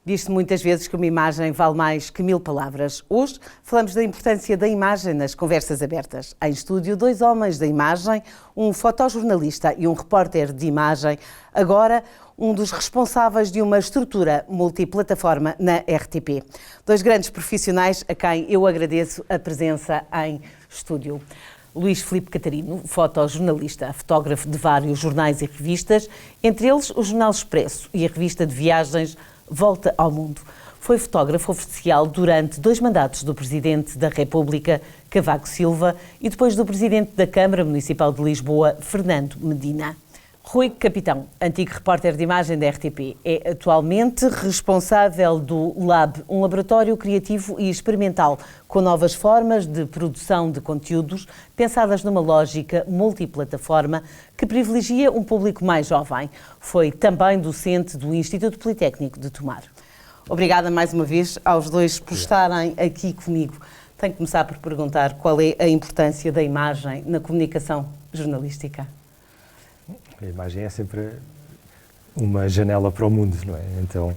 Diz-se muitas vezes que uma imagem vale mais que 1000 palavras. Hoje falamos da importância da imagem nas conversas abertas. Em estúdio, 2 homens da imagem, um fotojornalista e um repórter de imagem. Agora, um dos responsáveis de uma estrutura multiplataforma na RTP. 2 grandes profissionais a quem eu agradeço a presença em estúdio. Luís Filipe Catarino, fotojornalista, fotógrafo de vários jornais e revistas, entre eles o Jornal Expresso e a revista de viagens Volta ao Mundo. Foi fotógrafo oficial durante 2 mandatos do Presidente da República, Cavaco Silva, e depois do Presidente da Câmara Municipal de Lisboa, Fernando Medina. Rui Capitão, antigo repórter de imagem da RTP, é atualmente responsável do Lab, um laboratório criativo e experimental com novas formas de produção de conteúdos pensadas numa lógica multiplataforma que privilegia um público mais jovem. Foi também docente do Instituto Politécnico de Tomar. Obrigada mais uma vez aos 2 por estarem aqui comigo. Tenho que começar por perguntar qual é a importância da imagem na comunicação jornalística. A imagem é sempre uma janela para o mundo, não é? Então,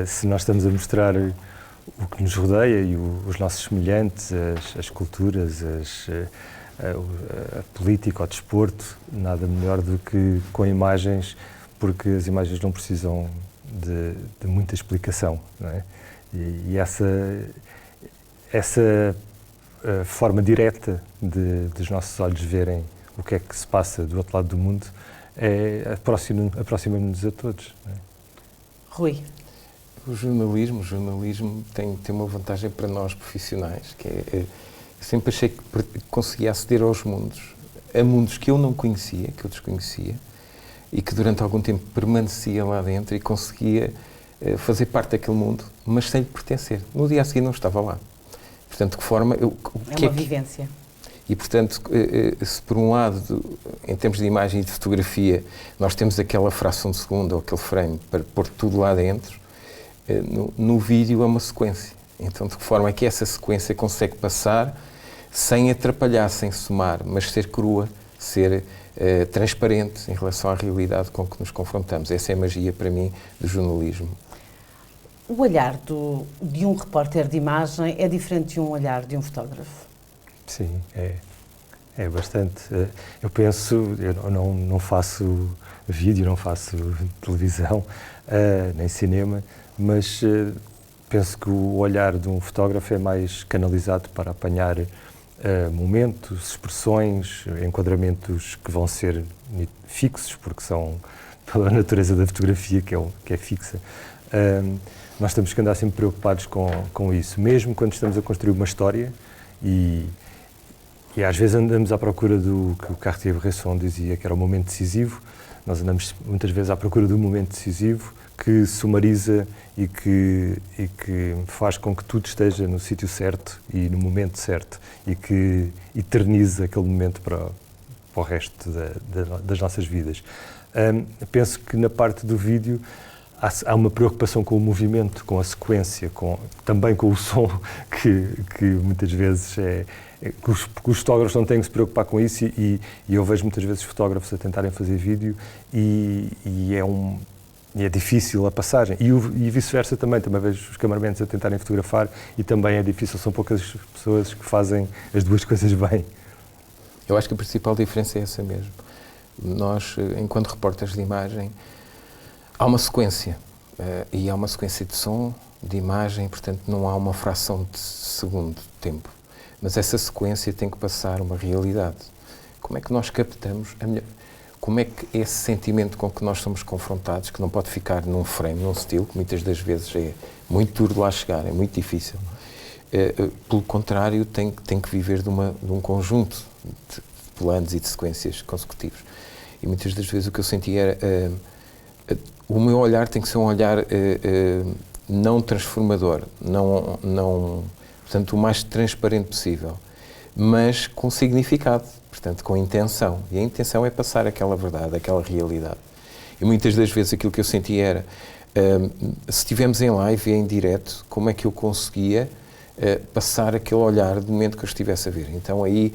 se nós estamos a mostrar o que nos rodeia e os nossos semelhantes, as culturas, a política, o desporto, nada melhor do que com imagens, porque as imagens não precisam de muita explicação, não é? E essa forma direta dos nossos olhos verem o que é que se passa do outro lado do mundo aproxima-nos a todos. Não é? Rui. O jornalismo tem uma vantagem para nós profissionais, que eu sempre achei que conseguia aceder a mundos que eu não conhecia, que eu desconhecia, e que durante algum tempo permanecia lá dentro e conseguia fazer parte daquele mundo, mas sem lhe pertencer. No dia a seguir não estava lá. Portanto, de que forma... É uma vivência. E, portanto, se por um lado, em termos de imagem e de fotografia, nós temos aquela fração de segundo ou aquele frame para pôr tudo lá dentro, no vídeo é uma sequência. Então, de que forma é que essa sequência consegue passar sem atrapalhar, sem somar, mas ser crua, ser transparente em relação à realidade com que nos confrontamos. Essa é a magia, para mim, do jornalismo. O olhar de um repórter de imagem é diferente de um olhar de um fotógrafo? Sim, é bastante. Eu penso, eu não faço vídeo, não faço televisão, nem cinema, mas penso que o olhar de um fotógrafo é mais canalizado para apanhar momentos, expressões, enquadramentos que vão ser fixos, porque são pela natureza da fotografia que é fixa. Nós temos que andar sempre preocupados com isso, mesmo quando estamos a construir uma história e às vezes andamos à procura do que o Cartier-Bresson dizia que era o momento decisivo. Nós andamos muitas vezes à procura do momento decisivo que sumariza e que faz com que tudo esteja no sítio certo e no momento certo e que eternize aquele momento para o resto das nossas vidas. Penso que na parte do vídeo há uma preocupação com o movimento, com a sequência, também com o som, que muitas vezes que os fotógrafos não têm que se preocupar com isso e eu vejo muitas vezes fotógrafos a tentarem fazer vídeo e é difícil a passagem. E vice-versa também vejo os cameramentos a tentarem fotografar e também é difícil, são poucas pessoas que fazem as 2 coisas bem. Eu acho que a principal diferença é essa mesmo. Nós, enquanto repórteres de imagem, há uma sequência, e há uma sequência de som, de imagem, portanto não há uma fração de segundo de tempo. Mas essa sequência tem que passar uma realidade. Como é que nós captamos como é que esse sentimento com que nós somos confrontados, que não pode ficar num frame, num estilo, que muitas das vezes é muito duro de lá chegar, é muito difícil. Pelo contrário, tem que viver de um conjunto de planos e de sequências consecutivos. E muitas das vezes o que eu senti era... o meu olhar tem que ser um olhar não transformador, portanto, o mais transparente possível, mas com significado, portanto, com intenção. E a intenção é passar aquela verdade, aquela realidade. E muitas das vezes aquilo que eu senti era, se estivermos em live e em direto, como é que eu conseguia passar aquele olhar do momento que eu estivesse a ver. Então aí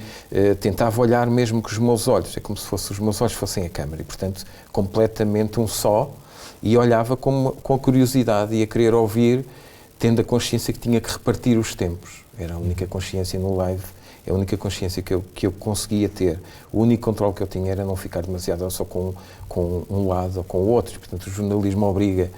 tentava olhar mesmo com os meus olhos, é como se os meus olhos fossem a câmara e, portanto, completamente um só, e olhava com a curiosidade e a querer ouvir, tendo a consciência que tinha que repartir os tempos. Era a única consciência no live, é a única consciência que eu conseguia ter. O único controle que eu tinha era não ficar demasiado só com um lado ou com o outro. Portanto, o jornalismo obriga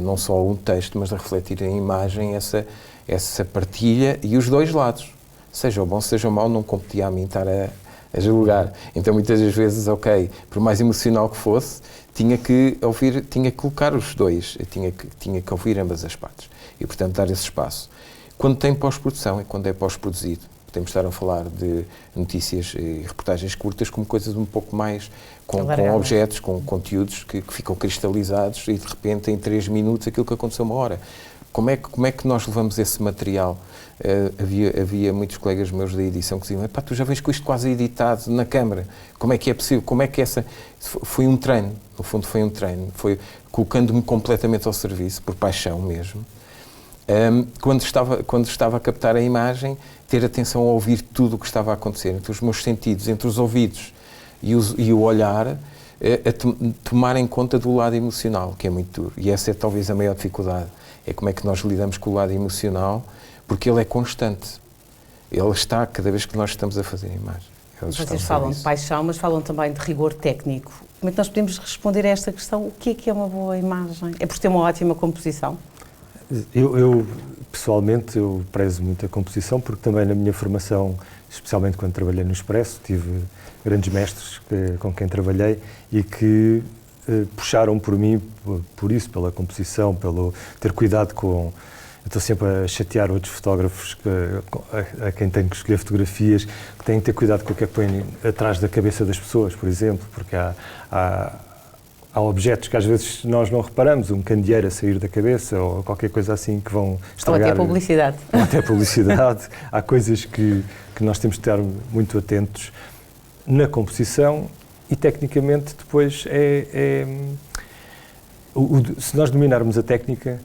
não só um texto, mas a refletir em imagem essa partilha e os dois lados. Seja o bom, seja o mau, não competia a mim estar a julgar. Então, muitas das vezes, ok, por mais emocional que fosse, tinha que ouvir, tinha que colocar os dois, tinha que ouvir ambas as partes e, portanto, dar esse espaço. Quando tem pós-produção e quando é pós-produzido, podemos estar a falar de notícias e reportagens curtas como coisas um pouco mais com objetos, com conteúdos que ficam cristalizados e, de repente, em 3 minutos, aquilo que aconteceu 1 hora. Como é que nós levamos esse material? Havia muitos colegas meus da edição que diziam: tu já vês com isto quase editado na câmara, como é que é possível? Como é que essa... Foi um treino, no fundo foi um treino, foi colocando-me completamente ao serviço, por paixão mesmo. Quando estava a captar a imagem, ter atenção a ouvir tudo o que estava a acontecer, entre os meus sentidos, entre os ouvidos e o olhar, a tomar em conta do lado emocional, que é muito duro. E essa é talvez a maior dificuldade. É como é que nós lidamos com o lado emocional, porque ele é constante. Ele está cada vez que nós estamos a fazer a imagem. Vocês falam de paixão, mas falam também de rigor técnico. Como é que nós podemos responder a esta questão? O que é uma boa imagem? É por ter uma ótima composição? Eu pessoalmente, eu prezo muito a composição, porque também na minha formação, especialmente quando trabalhei no Expresso, tive grandes mestres com quem trabalhei e que puxaram por mim, por isso, pela composição, pelo ter cuidado com... Eu estou sempre a chatear outros fotógrafos a quem tem que escolher fotografias, que têm que ter cuidado com o que é que põem atrás da cabeça das pessoas, por exemplo, porque há objetos que às vezes nós não reparamos, um candeeiro a sair da cabeça ou qualquer coisa assim que vão estragar... Ou até publicidade. Ou até publicidade. Há coisas que nós temos de estar muito atentos na composição e, tecnicamente, depois se nós dominarmos a técnica,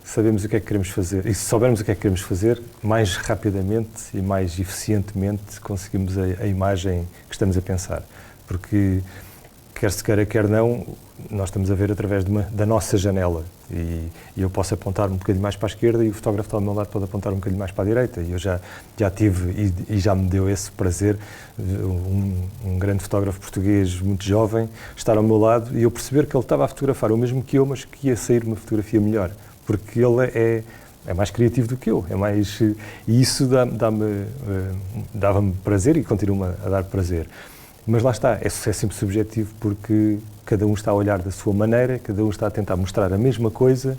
sabemos o que é que queremos fazer. E se soubermos o que é que queremos fazer, mais rapidamente e mais eficientemente conseguimos a imagem que estamos a pensar. Porque, quer se queira, quer não, nós estamos a ver através da nossa janela. E eu posso apontar um bocadinho mais para a esquerda e o fotógrafo está ao meu lado pode apontar um bocadinho mais para a direita. E eu já tive e já me deu esse prazer, um grande fotógrafo português muito jovem, estar ao meu lado e eu perceber que ele estava a fotografar o mesmo que eu, mas que ia sair uma fotografia melhor. Porque ele é mais criativo do que eu, e isso dava-me prazer e continua a dar prazer. Mas lá está, é sempre subjetivo porque cada um está a olhar da sua maneira, cada um está a tentar mostrar a mesma coisa,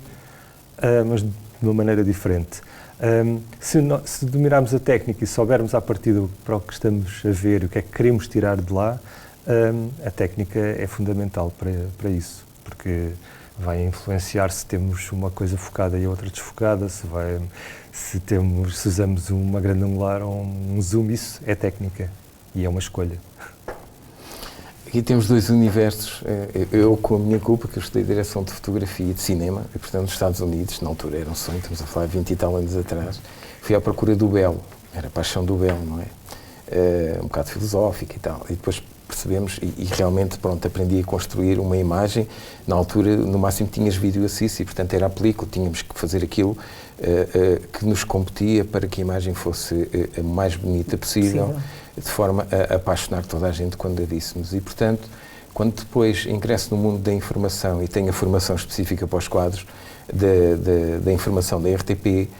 mas de uma maneira diferente. Se dominarmos a técnica e soubermos à partida para o que estamos a ver, o que é que queremos tirar de lá, a técnica é fundamental para isso, porque vai influenciar se temos uma coisa focada e outra desfocada, se usamos uma grande angular ou um zoom, isso é técnica e é uma escolha. Aqui temos 2 universos, eu com a minha culpa, que eu estudei direção de fotografia e de cinema, e portanto nos Estados Unidos, na altura era um sonho, estamos a falar de 20 e tal anos atrás, fui à procura do belo, era a paixão do belo, não é? Um bocado filosófico e tal, e depois percebemos, e realmente, pronto, aprendi a construir uma imagem. Na altura, no máximo, tinhas vídeo assist e, portanto, era a película, tínhamos que fazer aquilo que nos competia para que a imagem fosse a mais bonita possível, de forma a apaixonar toda a gente quando a víssemos. E, portanto, quando depois ingresso no mundo da informação e tenho a formação específica para os quadros da informação da RTP,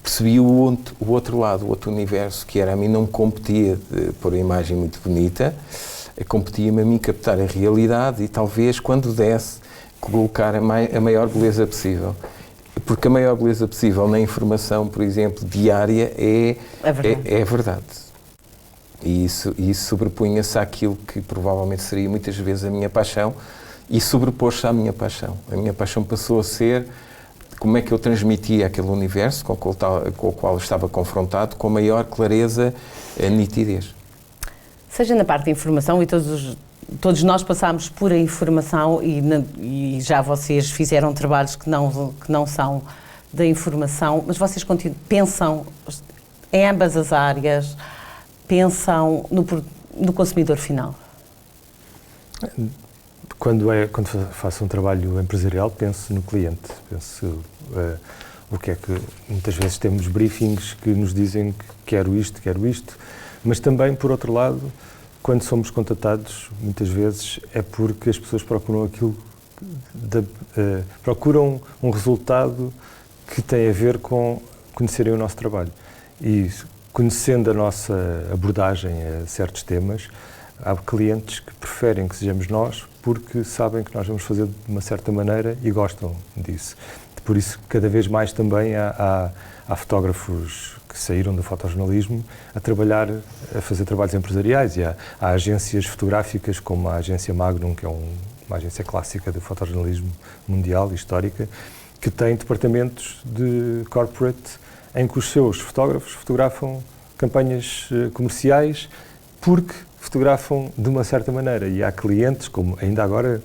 percebi o outro lado, o outro universo, que era a mim não me competia de pôr a imagem muito bonita, competia-me a mim captar a realidade e talvez, quando desse, colocar a maior beleza possível. Porque a maior beleza possível na informação, por exemplo, diária, é a verdade. E isso sobrepunha-se àquilo que provavelmente seria muitas vezes a minha paixão e sobrepôs-se à minha paixão. A minha paixão passou a ser como é que eu transmitia aquele universo com o qual estava confrontado com maior clareza e nitidez. Seja na parte da informação, e todos nós passámos por a informação e já vocês fizeram trabalhos que não são da informação, mas vocês pensam em ambas as áreas, pensam no consumidor final? quando faço um trabalho empresarial, penso no cliente, penso o que é que... Muitas vezes temos briefings que nos dizem que quero isto, mas também, por outro lado, quando somos contatados, muitas vezes é porque as pessoas procuram procuram um resultado que tem a ver com conhecerem o nosso trabalho. E conhecendo a nossa abordagem a certos temas, há clientes que preferem que sejamos nós porque sabem que nós vamos fazer de uma certa maneira e gostam disso. Por isso, cada vez mais também há fotógrafos que saíram do fotojornalismo a fazer trabalhos empresariais, e há agências fotográficas como a agência Magnum, que é uma agência clássica do fotojornalismo mundial, histórica, que tem departamentos de corporate em que os seus fotógrafos fotografam campanhas comerciais porque fotografam de uma certa maneira. E há clientes, como ainda agora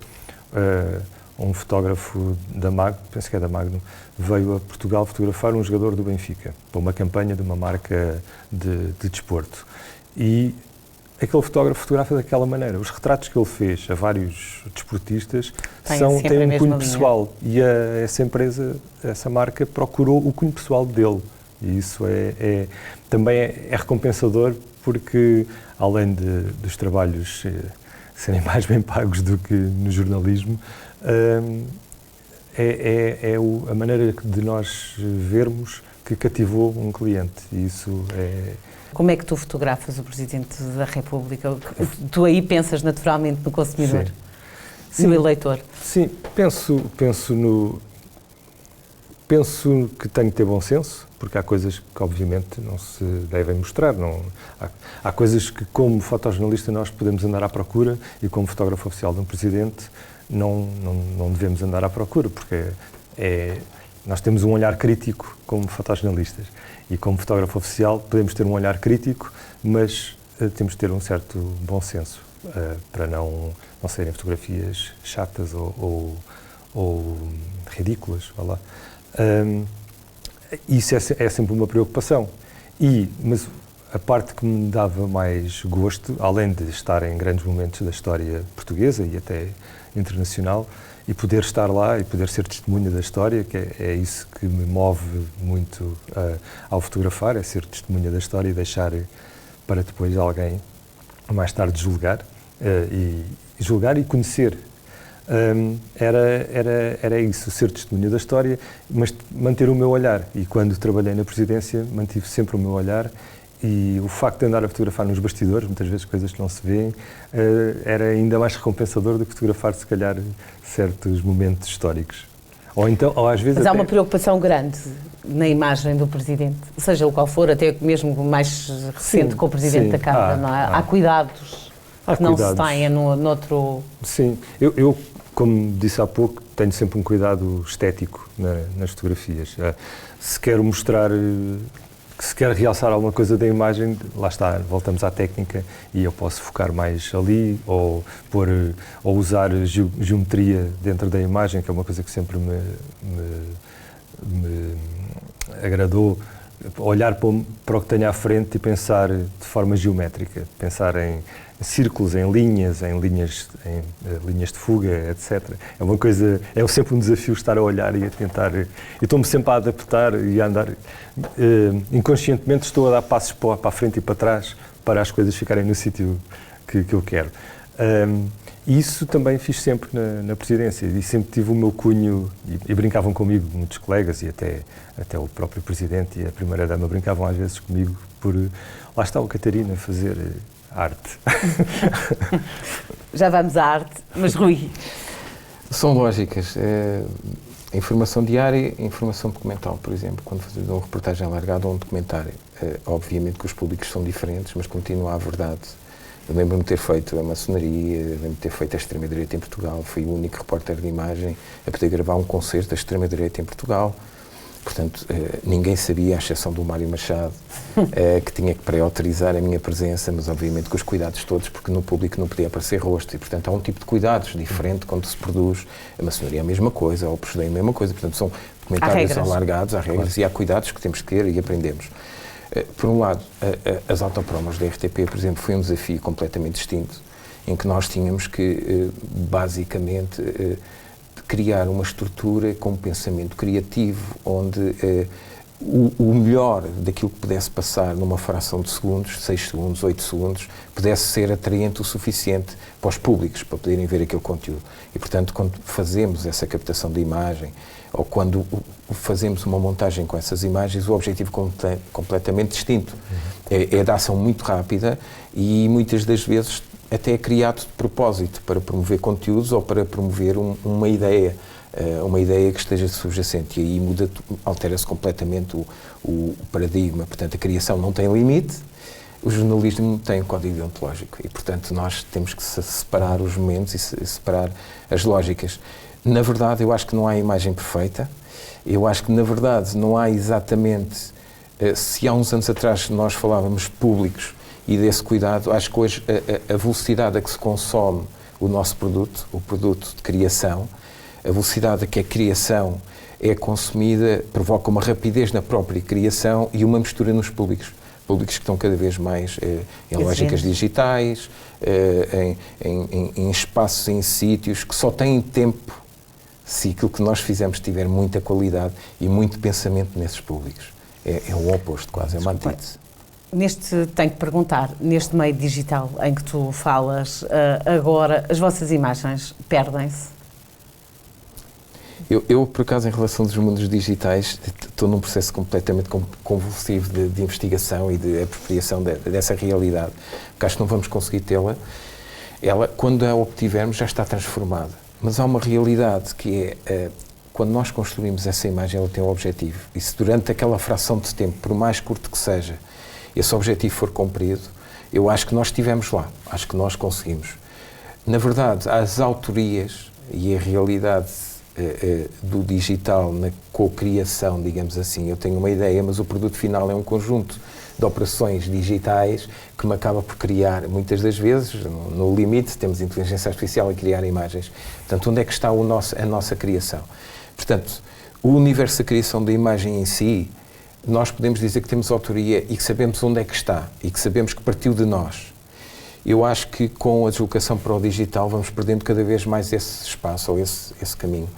um fotógrafo da Magnum, penso que é da Magnum, veio a Portugal fotografar um jogador do Benfica, para uma campanha de uma marca de desporto. E aquele fotógrafo fotografa daquela maneira. Os retratos que ele fez a vários desportistas têm um cunho pessoal. E essa empresa, essa marca, procurou o cunho pessoal dele. E isso também é recompensador, porque além dos trabalhos serem mais bem pagos do que no jornalismo, a maneira de nós vermos que cativou um cliente. E isso é... Como é que tu fotografas o Presidente da República? Tu aí pensas naturalmente no consumidor, no eleitor? Sim, penso que tenho que ter bom senso, porque há coisas que obviamente não se devem mostrar. Há coisas que, como fotojornalista, nós podemos andar à procura, e como fotógrafo oficial de um Presidente não devemos andar à procura, porque nós temos um olhar crítico como fotojornalistas, e como fotógrafo oficial podemos ter um olhar crítico, mas temos de ter um certo bom senso para não serem fotografias chatas ou ridículas. Vá lá. Isso é sempre uma preocupação. Mas a parte que me dava mais gosto, além de estar em grandes momentos da história portuguesa e até internacional, e poder estar lá e poder ser testemunha da história, que é isso que me move muito ao fotografar, é ser testemunha da história e deixar para depois alguém mais tarde julgar e conhecer. Era isso, ser testemunha da história, mas manter o meu olhar. E quando trabalhei na Presidência, mantive sempre o meu olhar, e o facto de andar a fotografar nos bastidores, muitas vezes coisas que não se vêem, era ainda mais recompensador do que fotografar, se calhar, certos momentos históricos. Ou às vezes Mas há uma preocupação grande na imagem do Presidente, seja o qual for, até mesmo mais recente com o Presidente da Câmara, não é? Há cuidados que não se tenha noutro... Sim, eu, como disse há pouco, tenho sempre um cuidado estético nas fotografias. Se quero mostrar... Se quer realçar alguma coisa da imagem, lá está, voltamos à técnica, e eu posso focar mais ali, ou usar geometria dentro da imagem, que é uma coisa que sempre me agradou, olhar para o que tenho à frente e pensar de forma geométrica, pensar em círculos, em linhas de fuga, etc. É uma coisa, é sempre um desafio estar a olhar e a tentar. Eu estou-me sempre a adaptar e a andar. Inconscientemente estou a dar passos para a frente e para trás para as coisas ficarem no sítio que eu quero. E isso também fiz sempre na Presidência, e sempre tive o meu cunho, e brincavam comigo muitos colegas, e até o próprio Presidente e a Primeira-Dama brincavam às vezes comigo por, lá está o Catarina, fazer arte. Já vamos à arte, mas Rui... São lógicas. Informação diária, informação documental, por exemplo, quando fazemos uma reportagem alargada ou um documentário. Obviamente que os públicos são diferentes, mas continua a verdade. Eu lembro-me de ter feito a maçonaria, lembro-me de ter feito a extrema-direita em Portugal, fui o único repórter de imagem a poder gravar um concerto da extrema-direita em Portugal. Portanto, ninguém sabia, à exceção do Mário Machado, que tinha que pré-autorizar a minha presença, mas obviamente com os cuidados todos, porque no público não podia aparecer rosto, e portanto há um tipo de cuidados diferente quando se produz. A maçonaria é a mesma coisa, a Opus Dei é a mesma coisa, portanto são documentários alargados, há regras e há cuidados que temos que ter e aprendemos. Por um lado, as autopromos da RTP, por exemplo, foi um desafio completamente distinto, em que nós tínhamos que, basicamente, criar uma estrutura com um pensamento criativo, onde o melhor daquilo que pudesse passar numa fração de segundos, 6 segundos, 8 segundos, pudesse ser atraente o suficiente para os públicos, para poderem ver aquele conteúdo. E, portanto, quando fazemos essa captação de imagem, ou quando fazemos uma montagem com essas imagens, o objetivo é completamente distinto. É de ação muito rápida e, muitas das vezes, até é criado de propósito para promover conteúdos ou para promover uma ideia que esteja subjacente, e aí altera-se completamente o paradigma. Portanto, a criação não tem limite, o jornalismo tem um código deontológico e, portanto, nós temos que separar os momentos e separar as lógicas. Na verdade, eu acho que não há imagem perfeita, eu acho que, na verdade, não há exatamente... Se há uns anos atrás nós falávamos públicos e desse cuidado, acho que hoje a velocidade a que se consome o nosso produto, o produto de criação, a velocidade a que a criação é consumida provoca uma rapidez na própria criação e uma mistura nos públicos que estão cada vez mais em lógicas digitais, em espaços, em sítios que só têm tempo se aquilo que nós fizermos tiver muita qualidade e muito pensamento nesses públicos. É o oposto quase, é uma antítese. Tenho que perguntar, neste meio digital em que tu falas, agora as vossas imagens perdem-se? Eu, por acaso, em relação dos mundos digitais, estou num processo completamente convulsivo de investigação e de apropriação dessa realidade, porque acho que não vamos conseguir tê-la. Ela, quando a obtivermos, já está transformada. Mas há uma realidade que é, quando nós construímos essa imagem, ela tem um objetivo. E se durante aquela fração de tempo, por mais curto que seja, esse objetivo for cumprido, eu acho que nós estivemos lá, acho que nós conseguimos. Na verdade, as autorias e a realidade do digital na cocriação, digamos assim, eu tenho uma ideia, mas o produto final é um conjunto de operações digitais que me acaba por criar, muitas das vezes, no limite, temos inteligência artificial a criar imagens. Portanto, onde é que está a nossa criação? Portanto, o universo da criação da imagem em si, nós podemos dizer que temos autoria e que sabemos onde é que está e que sabemos que partiu de nós. Eu acho que com a deslocação para o digital vamos perdendo cada vez mais esse espaço ou esse caminho.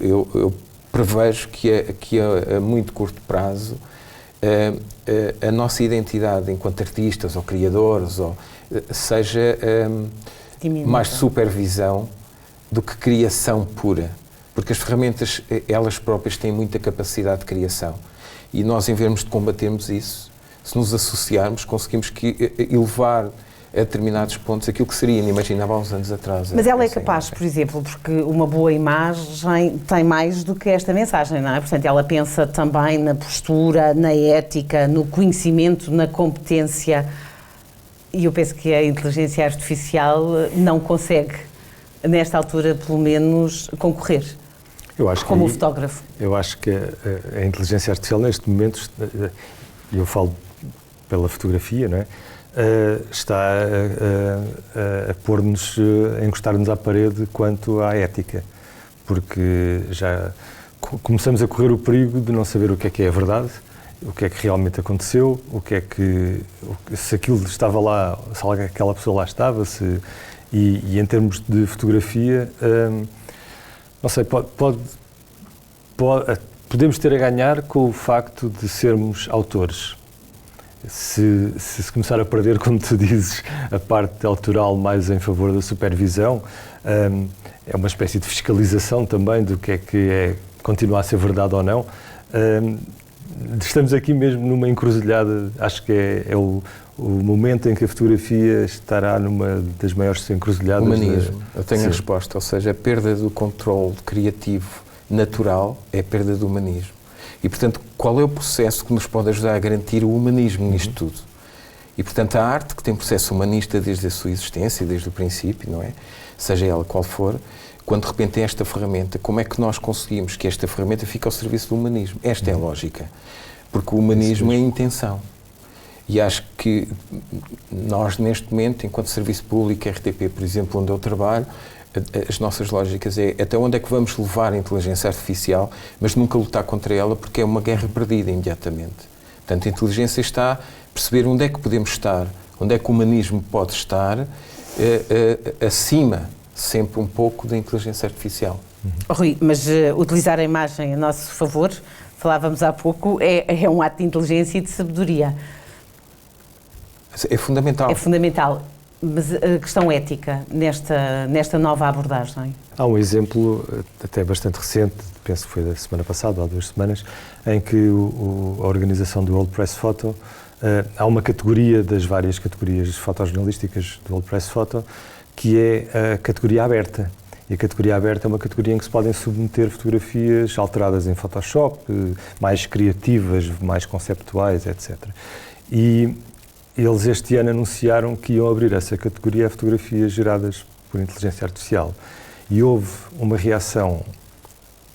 Eu prevejo que a muito curto prazo a nossa identidade enquanto artistas ou criadores seja mais supervisão do que criação pura. Porque as ferramentas, elas próprias, têm muita capacidade de criação. E nós, em vez de combatermos isso, se nos associarmos, conseguimos elevar a determinados pontos aquilo que seria inimaginável há uns anos atrás. Mas ela é capaz, por exemplo, porque uma boa imagem tem mais do que esta mensagem, não é? Portanto, ela pensa também na postura, na ética, no conhecimento, na competência. E eu penso que a inteligência artificial não consegue, nesta altura, pelo menos, concorrer. Como o fotógrafo. Eu acho que a inteligência artificial, neste momento, eu falo pela fotografia, não é? Está a pôr-nos, a encostar-nos à parede quanto à ética, porque já começamos a correr o perigo de não saber o que é a verdade, o que é que realmente aconteceu, se aquilo estava lá, se aquela pessoa lá estava, e em termos de fotografia, não sei, podemos ter a ganhar com o facto de sermos autores. Se começar a perder, como tu dizes, a parte autoral mais em favor da supervisão, é uma espécie de fiscalização também do que é continua a ser verdade ou não. Estamos aqui mesmo numa encruzilhada, acho que é o momento em que a fotografia estará numa das maiores encruzilhadas. Humanismo, eu tenho a resposta, ou seja, a perda do controle criativo natural é a perda do humanismo. E, portanto, qual é o processo que nos pode ajudar a garantir o humanismo nisto tudo? E, portanto, a arte, que tem processo humanista desde a sua existência, desde o princípio, não é? Seja ela qual for, quando de repente tem esta ferramenta, como é que nós conseguimos que esta ferramenta fique ao serviço do humanismo? Esta é a lógica. Porque o humanismo é a intenção. E acho que nós, neste momento, enquanto serviço público, RTP, por exemplo, onde eu trabalho, as nossas lógicas é até onde é que vamos levar a inteligência artificial, mas nunca lutar contra ela, porque é uma guerra perdida imediatamente. Portanto, a inteligência está a perceber onde é que podemos estar, onde é que o humanismo pode estar, acima sempre um pouco da inteligência artificial. Rui, mas utilizar a imagem a nosso favor, falávamos há pouco, é um ato de inteligência e de sabedoria. É fundamental. É fundamental. Mas a questão ética nesta nova abordagem? Há um exemplo até bastante recente, penso que foi da semana passada ou há 2 semanas, em que a organização do World Press Photo, há uma categoria das várias categorias fotojornalísticas do World Press Photo, que é a categoria aberta. E a categoria aberta é uma categoria em que se podem submeter fotografias alteradas em Photoshop, mais criativas, mais conceptuais, etc. E eles este ano anunciaram que iam abrir essa categoria a fotografias geradas por inteligência artificial. E houve uma reação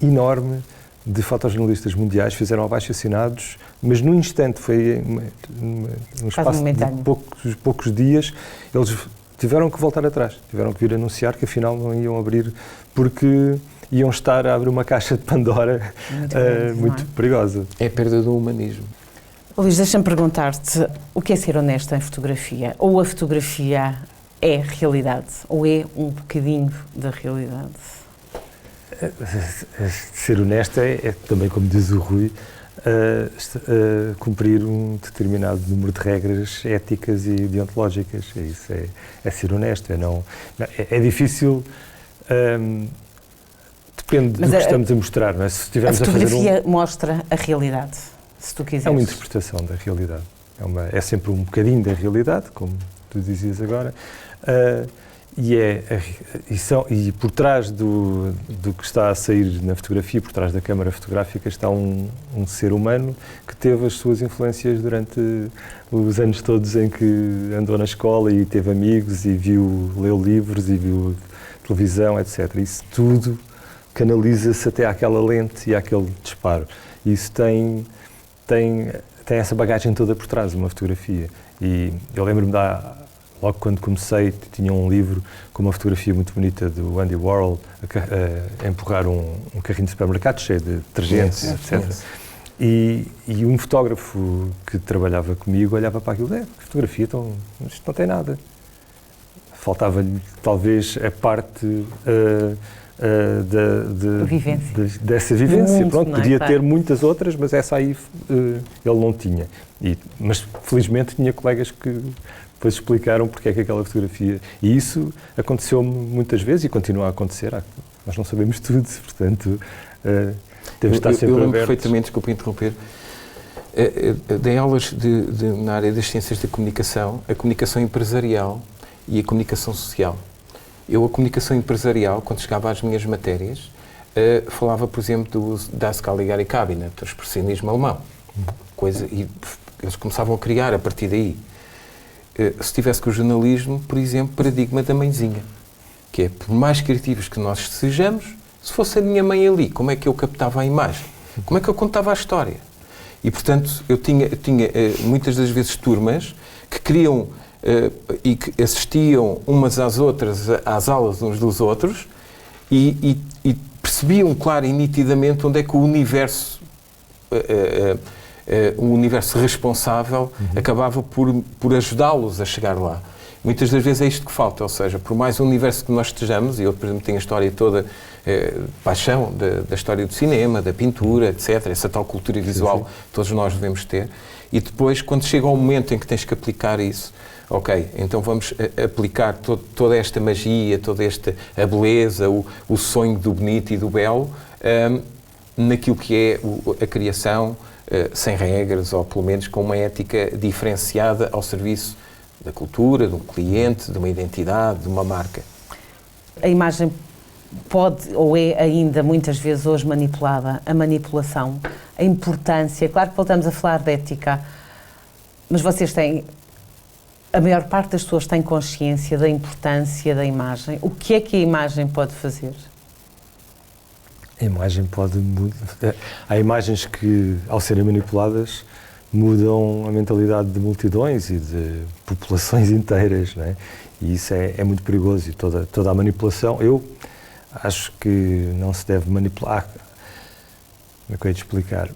enorme de fotojornalistas mundiais, fizeram abaixo-assinados, mas num instante, foi num espaço de poucos dias, eles tiveram que voltar atrás, tiveram que vir anunciar que afinal não iam abrir, porque iam estar a abrir uma caixa de Pandora muito perigosa. É a perda do humanismo. Luís, deixa-me perguntar-te, o que é ser honesto em fotografia? Ou a fotografia é realidade? Ou é um bocadinho da realidade? Ser honesto é também, como diz o Rui, cumprir um determinado número de regras éticas e deontológicas. É isso, é ser honesto. É difícil, depende do que estamos a mostrar. Não é? Se estivermos a fotografia mostra a realidade, se tu quiseres. É uma interpretação da realidade. É sempre um bocadinho da realidade, como tu dizias agora. E por trás do que está a sair na fotografia, por trás da câmara fotográfica, está um ser humano que teve as suas influências durante os anos todos em que andou na escola e teve amigos e leu livros e viu televisão, etc. Isso tudo canaliza-se até àquela lente e àquele disparo. Isso tem essa bagagem toda por trás, uma fotografia. E eu lembro-me logo quando comecei, tinha um livro com uma fotografia muito bonita do Andy Warhol a empurrar um carrinho de supermercado cheio de detergentes, etc. E um fotógrafo que trabalhava comigo olhava para aquilo, fotografia, isto não tem nada. Faltava-lhe talvez a parte dessa vivência. Pronto, podia ter muitas outras, mas essa aí ele não tinha. Mas felizmente tinha colegas que depois explicaram porque é que aquela fotografia... E isso aconteceu-me muitas vezes e continua a acontecer. Nós não sabemos tudo, portanto, temos de estar sempre abertos. Eu lembro perfeitamente, desculpa interromper, dei aulas na área das ciências da comunicação, a comunicação empresarial e a comunicação social. A comunicação empresarial, quando chegava às minhas matérias, falava, por exemplo, do Das Caligari Cabinet, do expressionismo alemão. E eles começavam a criar a partir daí. Se tivesse com o jornalismo, por exemplo, paradigma da mãezinha, que é, por mais criativos que nós sejamos, se fosse a minha mãe ali, como é que eu captava a imagem? Como é que eu contava a história? E, portanto, eu tinha muitas das vezes turmas que queriam e que assistiam umas às outras, às aulas uns dos outros, e percebiam claro e nitidamente onde é que o universo responsável acabava por ajudá-los a chegar lá. Muitas das vezes é isto que falta, ou seja, por mais universo que nós estejamos, e eu, por exemplo, tenho a história toda, paixão da história do cinema, da pintura, etc., essa tal cultura visual que todos nós devemos ter, e depois, quando chega ao momento em que tens que aplicar isso, ok, então vamos aplicar toda esta magia, toda a beleza, o sonho do bonito e do belo, naquilo que é a criação, sem regras, ou pelo menos com uma ética diferenciada ao serviço da cultura, de um cliente, de uma identidade, de uma marca. A imagem pode ou é ainda muitas vezes hoje manipulada, a manipulação, a importância, claro que voltamos a falar de ética, mas vocês têm, a maior parte das pessoas tem consciência da importância da imagem. O que é que a imagem pode fazer? A imagem pode mudar. Há imagens que, ao serem manipuladas, mudam a mentalidade de multidões e de populações inteiras, não é? E isso é muito perigoso. E toda a manipulação, eu acho que não se deve manipular. Como é que eu ia te explicar?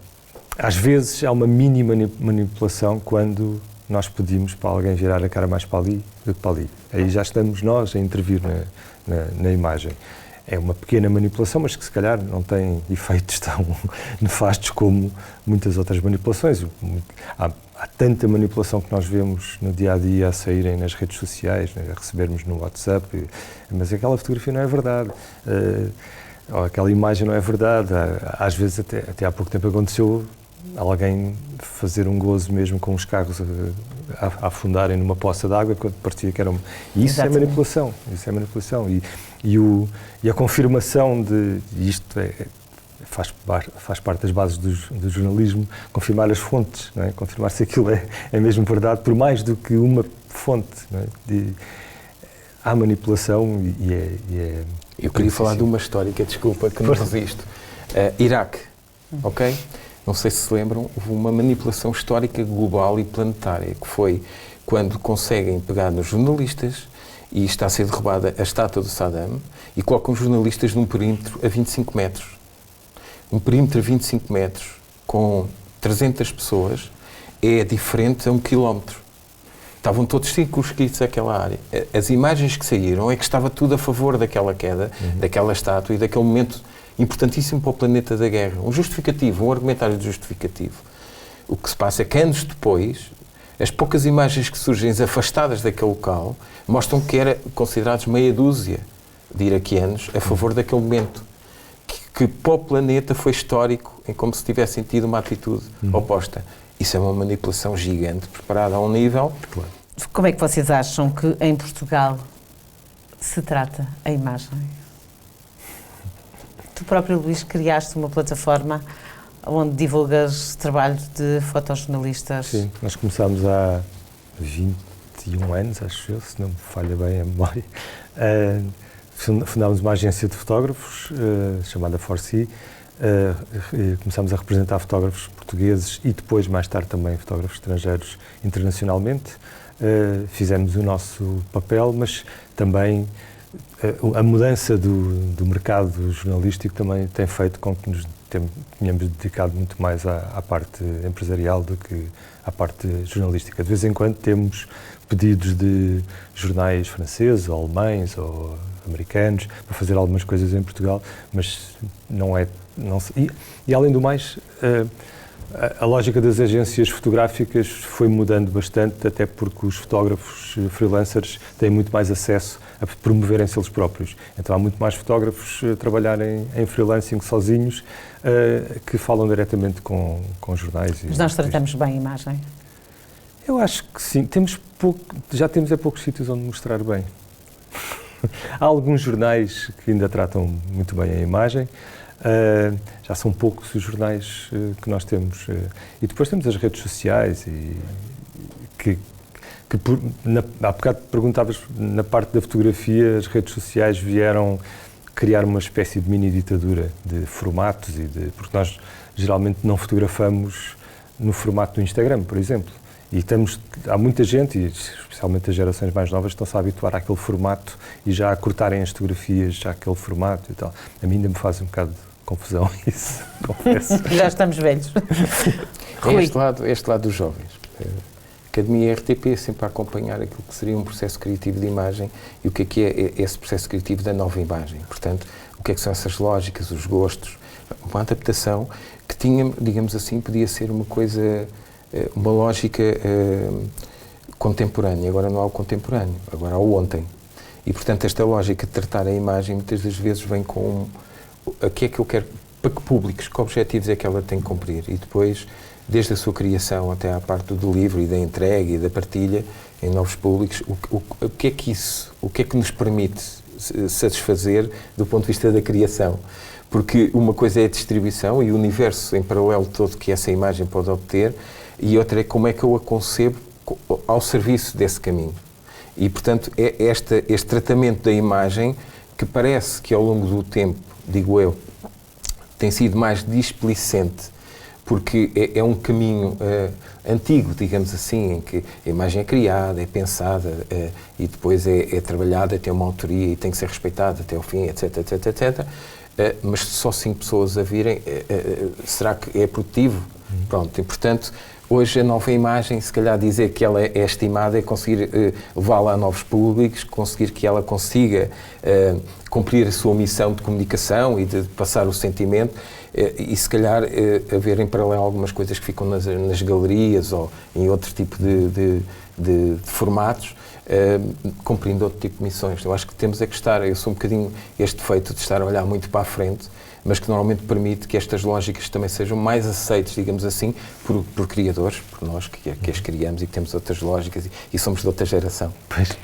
Às vezes há uma mínima manipulação quando nós pedimos para alguém virar a cara mais para ali do que para ali. Aí já estamos nós a intervir na imagem. É uma pequena manipulação, mas que se calhar não tem efeitos tão nefastos como muitas outras manipulações. Há tanta manipulação que nós vemos no dia-a-dia a saírem nas redes sociais, a recebermos no WhatsApp, mas aquela fotografia não é verdade, ou aquela imagem não é verdade. Às vezes, até há pouco tempo aconteceu alguém fazer um gozo mesmo com os carros a afundarem numa poça de água quando parecia que era uma... E isso é manipulação, E a confirmação de isto faz parte das bases do jornalismo, confirmar as fontes, não é? Confirmar se aquilo é mesmo verdade, por mais do que uma fonte. Não é? Há manipulação e é... Eu queria falar de uma histórica, desculpa, que não resisto. Iraque, ok? Não sei se lembram, houve uma manipulação histórica global e planetária, que foi quando conseguem pegar nos jornalistas e está a ser derrubada a estátua do Saddam e colocam os jornalistas num perímetro a 25 metros. Um perímetro a 25 metros com 300 pessoas é diferente a 1 quilómetro. Estavam todos circunscritos àquela área. As imagens que saíram é que estava tudo a favor daquela queda, daquela estátua e daquele momento importantíssimo para o planeta da guerra. Um justificativo, um argumentário de justificativo. O que se passa é que anos depois, as poucas imagens que surgem afastadas daquele local mostram que era considerados meia dúzia de iraquianos a favor daquele momento. Que para o planeta foi histórico, em como se tivessem tido uma atitude oposta. Isso é uma manipulação gigante, preparada a um nível... Claro. Como é que vocês acham que em Portugal se trata a imagem? Tu próprio, Luís, criaste uma plataforma onde divulgas trabalho de fotojornalistas. Sim, nós começámos há 21 anos, acho eu, se não me falha bem a memória. Fundámos uma agência de fotógrafos chamada 4C. Começámos a representar fotógrafos portugueses e depois, mais tarde, também fotógrafos estrangeiros internacionalmente. Fizemos o nosso papel, mas também a mudança do mercado jornalístico também tem feito com que nos tenhamos dedicado muito mais à parte empresarial do que à parte jornalística. De vez em quando temos pedidos de jornais franceses, ou alemães, ou americanos, para fazer algumas coisas em Portugal, mas e além do mais, a lógica das agências fotográficas foi mudando bastante, até porque os fotógrafos freelancers têm muito mais acesso a promoverem-se eles próprios. Então há muito mais fotógrafos a trabalharem em freelancing sozinhos que falam diretamente com jornais. Mas nós tratamos bem a imagem? Eu acho que sim. Já temos poucos sítios onde mostrar bem. Há alguns jornais que ainda tratam muito bem a imagem. Já são poucos os jornais que nós temos. E depois temos as redes sociais há bocado perguntavas, na parte da fotografia, as redes sociais vieram criar uma espécie de mini ditadura de formatos porque nós geralmente não fotografamos no formato do Instagram, por exemplo. E há muita gente, e especialmente as gerações mais novas, estão-se a habituar àquele formato e já a cortarem as fotografias já àquele formato e tal. A mim ainda me faz um bocado de confusão isso, confesso. Já estamos velhos. Este lado dos jovens. A Academia RTP é sempre a acompanhar aquilo que seria um processo criativo de imagem e o que é esse processo criativo da nova imagem. Portanto, o que é que são essas lógicas, os gostos, uma adaptação que tinha, digamos assim, podia ser uma coisa, uma lógica contemporânea. Agora não há o contemporâneo, agora há o ontem. E, portanto, esta lógica de tratar a imagem muitas das vezes vem com o que é que eu quero, para que públicos, que objetivos é que ela tem que cumprir. E depois, desde a sua criação até à parte do delivery, da entrega e da partilha em novos públicos, o que é que nos permite satisfazer do ponto de vista da criação? Porque uma coisa é a distribuição e o universo em paralelo todo que essa imagem pode obter, e outra é como é que eu a concebo ao serviço desse caminho. E, portanto, é este tratamento da imagem que parece que ao longo do tempo, digo eu, tem sido mais displicente, porque é um caminho antigo, digamos assim, em que a imagem é criada, é pensada e depois é trabalhada, tem uma autoria e tem que ser respeitada até ao fim, etc, etc, etc. Mas só 5 pessoas a virem, será que é produtivo? Pronto, e portanto, Hoje a nova imagem, se calhar dizer que ela é estimada, é conseguir levá-la a novos públicos, conseguir que ela consiga cumprir a sua missão de comunicação e de passar o sentimento, e se calhar haver em paralelo algumas coisas que ficam nas galerias ou em outro tipo de formatos, cumprindo outro tipo de missões. Eu acho que temos é que estar, eu sou um bocadinho este defeito de estar a olhar muito para a frente, mas que normalmente permite que estas lógicas também sejam mais aceites, digamos assim, por criadores, por nós que as criamos e que temos outras lógicas e somos de outra geração. Pois.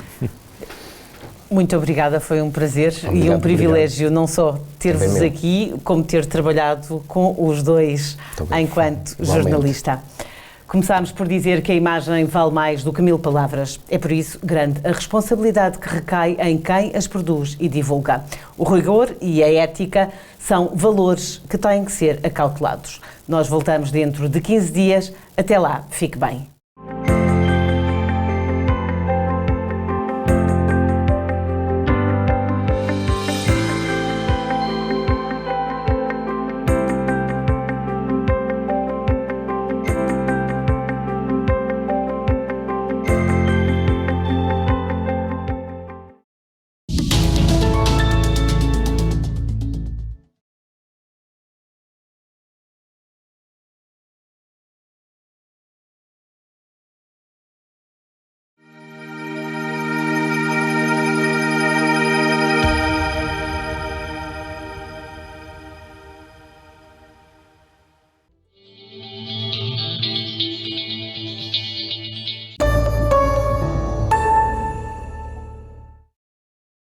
Muito obrigada, foi um prazer e um privilégio não só ter-vos aqui, como ter trabalhado com os dois enquanto jornalista. Começámos por dizer que a imagem vale mais do que 1000 palavras. É por isso grande a responsabilidade que recai em quem as produz e divulga. O rigor e a ética são valores que têm que ser acautelados. Nós voltamos dentro de 15 dias. Até lá, fique bem.